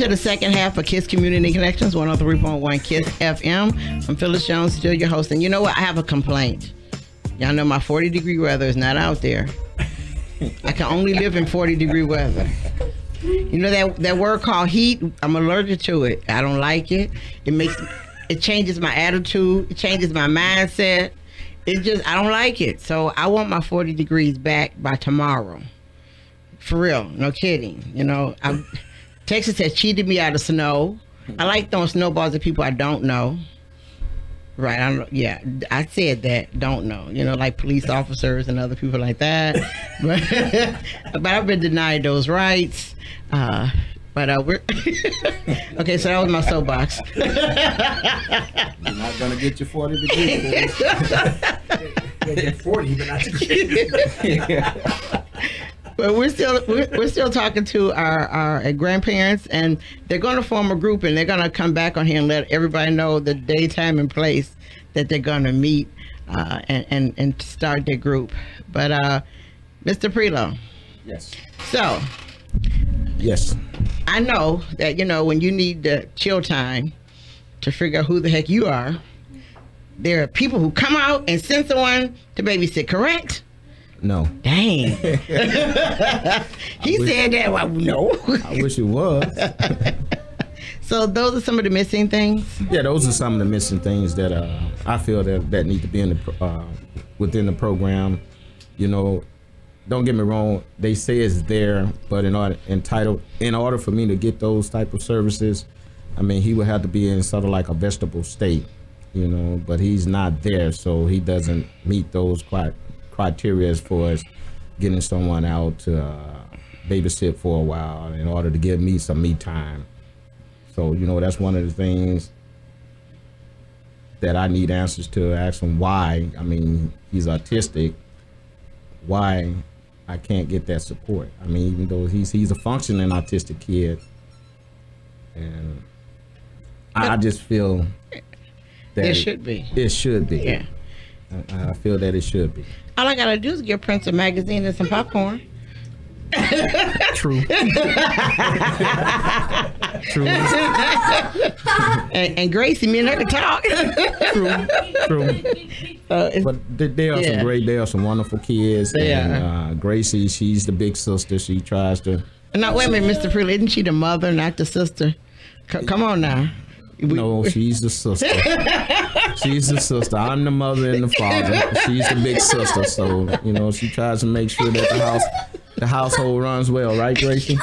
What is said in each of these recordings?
to the second half of KISS Community Connections, 103.1 KISS FM. I'm Phyllis Jones, still your host. And you know what? I have a complaint. Y'all know my 40-degree weather is not out there. I can only live in 40-degree weather. You know that word called heat? I'm allergic to it. I don't like it. It changes my attitude. It changes my mindset. I don't like it. So I want my 40 degrees back by tomorrow. For real, no kidding. You know, Texas has cheated me out of snow. I like throwing snowballs at people I don't know. Right, I said that, don't know. You know, like police officers and other people like that. But I've been denied those rights. We're okay. So that was my soapbox. You're not gonna get your 40 degrees. You'll get 40, but not the But we're still talking to our grandparents, and they're going to form a group, and they're going to come back on here and let everybody know the day, time, and place that they're going to meet and start their group. But Mr. Prelo. Yes. So. Yes. I know that, you know, when you need the chill time to figure out who the heck you are, there are people who come out and send someone to babysit, correct? No. Dang. He said that. Well, no. I wish it was. So those are some of the missing things? Yeah, those are some of the missing things that I feel that need to be in the within the program. You know, don't get me wrong, they say it's there, but in order for me to get those type of services, I mean, he would have to be in sort of like a vegetable state, you know, but he's not there, so he doesn't meet those criteria as far as getting someone out to babysit for a while in order to give me some me time. So, you know, that's one of the things that I need answers to. Ask him why. I mean, he's autistic. Why I can't get that support? I mean, even though he's a functioning autistic kid, and I just feel that it should be. It should be. Yeah. I feel that it should be. All I gotta do is give Prince a magazine and some popcorn. True. True. And Gracie, me and her can talk. True. But there are some wonderful kids. And Gracie, she's the big sister. She tries to. Now wait a minute, Mr. Freeland, isn't she the mother, not the sister? Come on now. No, she's the sister. She's the sister. I'm the mother and the father. She's the big sister. So, you know, she tries to make sure that the household runs well, right, Gracie?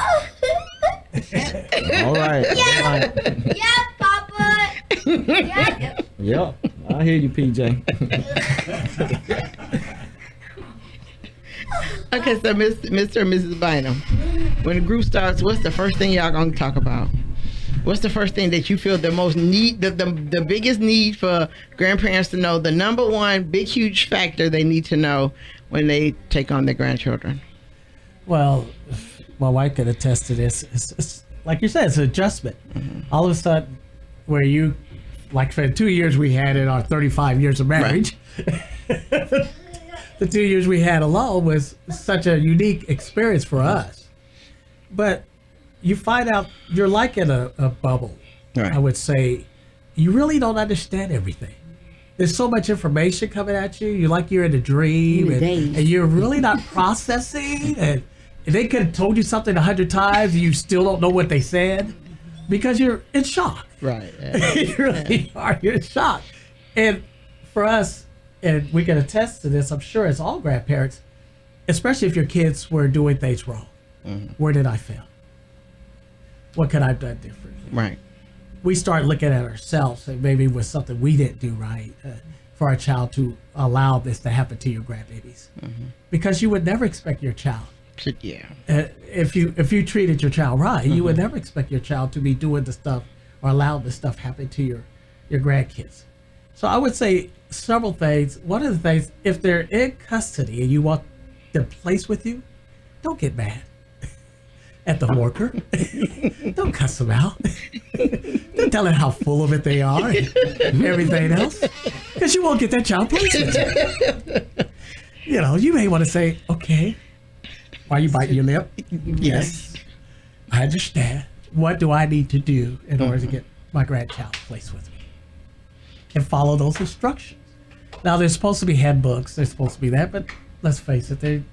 All right. Yeah, yeah, Papa. Yeah. Yep. I hear you, PJ. Okay, so Mr. and Mrs. Bynum, when the group starts, what's the first thing y'all gonna talk about? What's the first thing that you feel the most need, the biggest need for grandparents to know, the number one big, huge factor they need to know when they take on their grandchildren? Well, my wife could attest to this. It's like you said, it's an adjustment. Mm-hmm. All of a sudden, where you, like for the 2 years we had in our 35 years of marriage, right. The 2 years we had alone was such a unique experience for us. But you find out you're like in a bubble. Right. I would say you really don't understand everything. There's so much information coming at you. You're like you're in a dream, and you're really not processing. And they could have told you something 100 times, and you still don't know what they said because you're in shock. Right. You really are. You're in shock. And for us, and we can attest to this, I'm sure, as all grandparents, especially if your kids were doing things wrong. Mm-hmm. Where did I fail? What could I have done differently? Right. We start looking at ourselves and maybe it was something we didn't do right for our child to allow this to happen to your grandbabies. Mm-hmm. Because you would never expect your child. Yeah. If you treated your child right, mm-hmm. you would never expect your child to be doing the stuff or allow the stuff happen to your grandkids. So I would say several things. One of the things, if they're in custody and you want them placed with you, don't get mad at the worker. Don't cuss them out. Don't tell them how full of it they are and everything else, because you won't get that child placed with you. You know, you may want to say, okay, why are you biting your lip? Yes, I understand. what do I need to do in order to get my grandchild placed with me, and follow those instructions. Now, there's supposed to be handbooks. There's supposed to be that, but let's face it,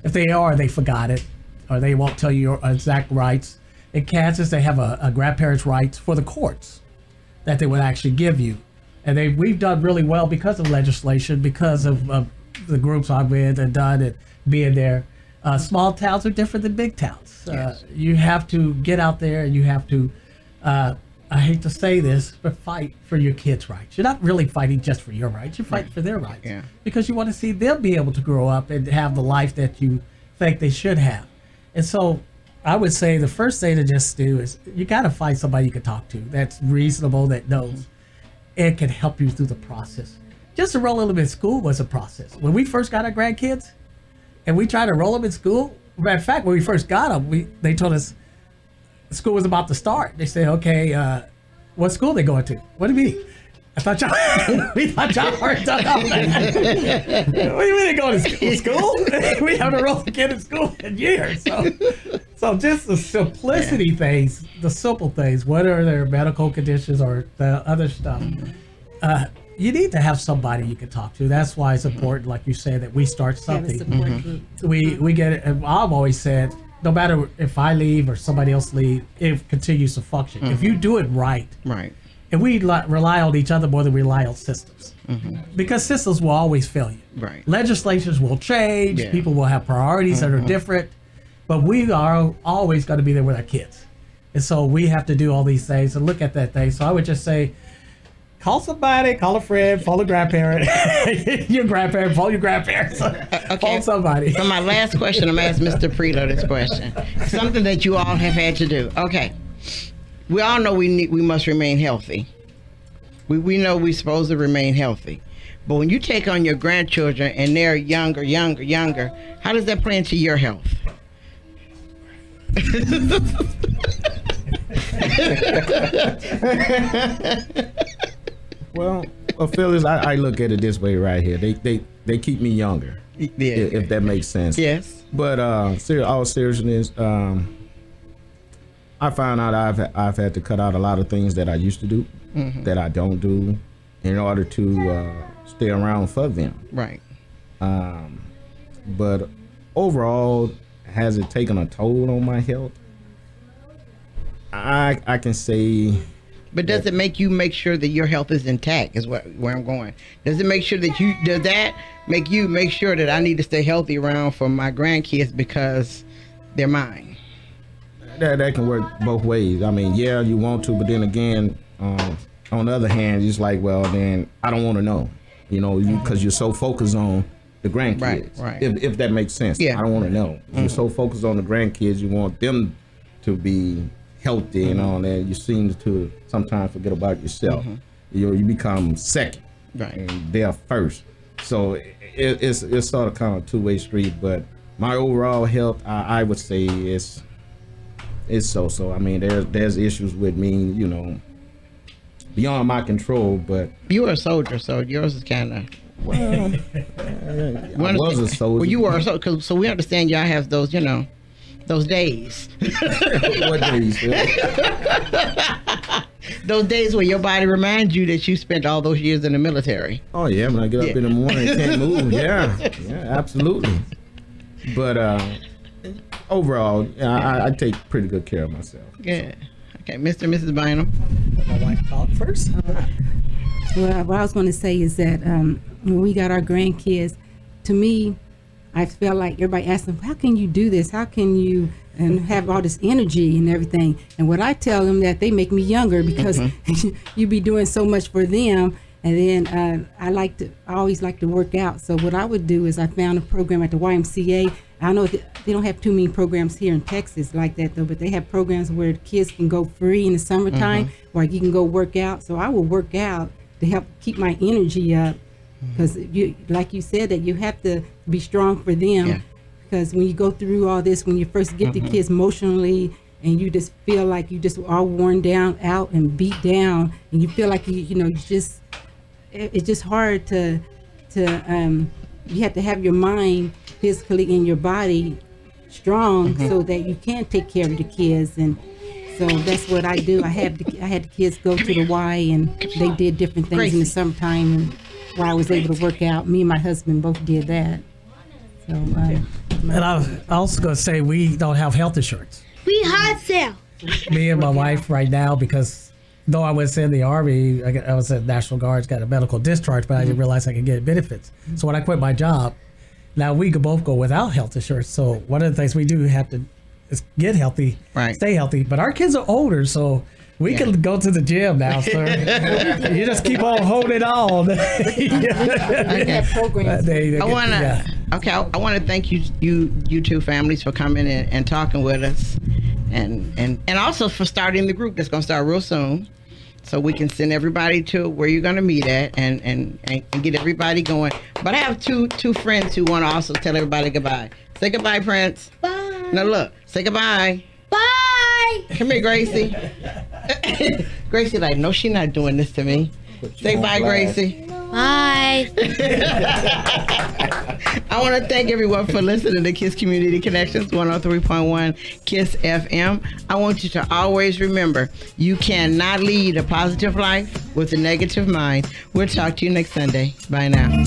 if they forgot it, or they won't tell you your exact rights. In Kansas, they have a grandparent's rights for the courts that they would actually give you. And we've done really well because of legislation, because of the groups I've been and done and being there. Small towns are different than big towns. Yes. You have to get out there and you have to, I hate to say this, but fight for your kids' rights. You're not really fighting just for your rights. You're fighting for their rights. Yeah. Because you want to see them be able to grow up and have the life that you think they should have. And so I would say the first thing to just do is you got to find somebody you can talk to that's reasonable, that knows, and can help you through the process. Just to roll them in school was a process. When we first got our grandkids and we tried to roll them in school, matter of fact, when we first got them, they told us school was about to start. They said, okay, what school they going to? What do you mean? I thought y'all, we thought y'all weren't done all that. What do you mean they going to school? We haven't rolled a kid in school in years. So just the simplicity things, the simple things, whether they're medical conditions or the other stuff, you need to have somebody you can talk to. That's why it's important, like you said, that we start something. We get it. And I've always said, no matter if I leave or somebody else leave, it continues to function. If you do it right. And we rely on each other more than we rely on systems. Because systems will always fail you. Legislations will change. Yeah. People will have priorities that are different. But we are always going to be there with our kids. And so we have to do all these things and look at that thing. So I would just say, call somebody, call a friend, call a grandparent. Your grandparent, call your grandparents. Call somebody. So my last question, I'm going to ask Mr. Preto this question. Something that you all have had to do. Okay. We all know we must remain healthy. We know we're supposed to remain healthy. But when you take on your grandchildren and they're younger, how does that play into your health? Well, Phyllis, I look at it this way right here. They keep me younger, if that makes sense. Yes. But all seriousness, I found out I've had to cut out a lot of things that I used to do, that I don't do, in order to stay around for them. Right. But overall, has it taken a toll on my health? I can say. But does it make you make sure that your health is intact? Is where I'm going. Does it make sure that does that make you make sure that I need to stay healthy around for my grandkids because they're mine? That can work both ways. I mean, yeah, you want to, but then again, on the other hand, it's like, well, then I don't want to know, because you're so focused on the grandkids. Right. If that makes sense. Yeah. I don't want to know. You're so focused on the grandkids, you want them to be healthy and all that. You seem to sometimes forget about yourself. You become second, and they're first. So it's sort of kind of a two-way street. But my overall health, I would say it's so. I mean, there's issues with me, beyond my control. But you were a soldier, so yours is kind of. Well, I was a soldier. Well, you were a soldier, so we understand y'all have those, those days. What days? Those days where your body reminds you that you spent all those years in the military. Oh yeah, when I get up in the morning and can't move. Yeah, absolutely. But overall, I take pretty good care of myself. Yeah. Okay, Mr. and Mrs. Bynum. My wife talk first. Well, what I was going to say is that when we got our grandkids, to me, I felt like everybody asked them, how can you do this? How can you have all this energy and everything? And what I tell them, that they make me younger because you be doing so much for them. And then I always like to work out. So what I would do is I found a program at the YMCA. I know they don't have too many programs here in Texas like that though, but they have programs where kids can go free in the summertime, or you can go work out. So I will work out to help keep my energy up, because like you said, that you have to be strong for them, because when you go through all this, when you first get the kids emotionally, and you just feel like you just all worn down out and beat down, and you feel like it's just hard to you have to have your mind physically and your body strong so that you can take care of the kids. And So that's what I do. I had the kids go to the Y, and they did different things in the summertime, and where I was able to work out. Me and my husband both did that. So, and I was also going to say we don't have health insurance. We hot sale. Me and my wife right now, because though I was in the Army, I was in National Guards, got a medical discharge, but I didn't realize I could get benefits. So when I quit my job, now we could both go without health insurance. So one of the things we do have to is get healthy, stay healthy. But our kids are older, so we can go to the gym now, sir. You just keep on holding on. I want to thank you two families for coming in and talking with us, and also for starting the group that's going to start real soon, so we can send everybody to where you're going to meet at and get everybody going. But I have two friends who want to also tell everybody goodbye. Say goodbye, Prince. Bye. No, look, say goodbye. Bye. Come here, Gracie. Gracie, like, no, she's not doing this to me. Say bye, Gracie. Bye. I want to thank everyone for listening to KISS Community Connections 103.1 KISS FM. I want you to always remember, you cannot lead a positive life with a negative mind. We'll talk to you next Sunday. Bye now.